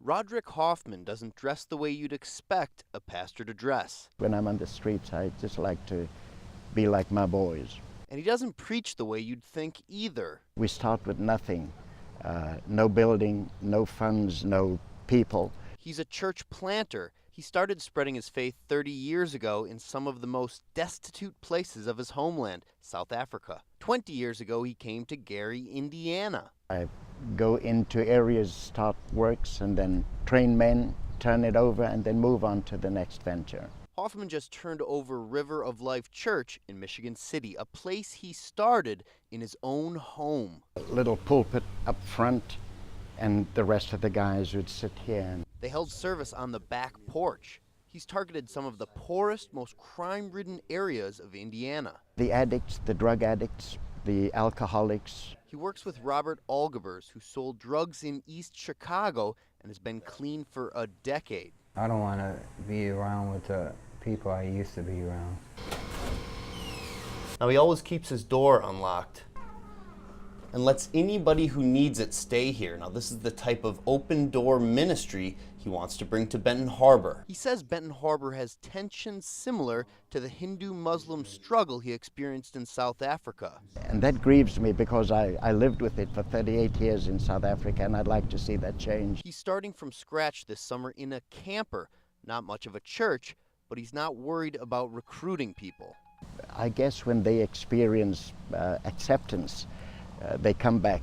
Roderick Hoffman doesn't dress the way you'd expect a pastor to dress. When I'm on the streets, I just like to be like my boys. And he doesn't preach the way you'd think either. We start with nothing. No building, no funds, no people. He's a church planter. He started spreading his faith 30 years ago in some of the most destitute places of his homeland, South Africa. 20 years ago, he came to Gary, Indiana. I go into areas, start works, and then train men, turn it over, and then move on to the next venture. Hoffman just turned over River of Life Church in Michigan City, a place he started in his own home. A little pulpit up front, and the rest of the guys would sit here. They held service on the back porch. He's targeted some of the poorest, most crime-ridden areas of Indiana. The addicts, the drug addicts, the alcoholics. He works with Robert Algebers, who sold drugs in East Chicago and has been clean for a decade. I don't want to be around with the people I used to be around. Now, he always keeps his door unlocked and lets anybody who needs it stay here. Now, this is the type of open-door ministry he wants to bring to Benton Harbor. He says Benton Harbor has tensions similar to the Hindu-Muslim struggle he experienced in South Africa. And that grieves me because I lived with it for 38 years in South Africa, and I'd like to see that change. He's starting from scratch this summer in a camper, not much of a church, but he's not worried about recruiting people. I guess when they experience acceptance, they come back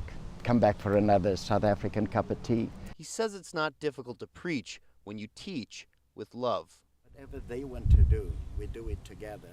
for another South African cup of tea. He says it's not difficult to preach when you teach with love. Whatever they want to do, we do it together.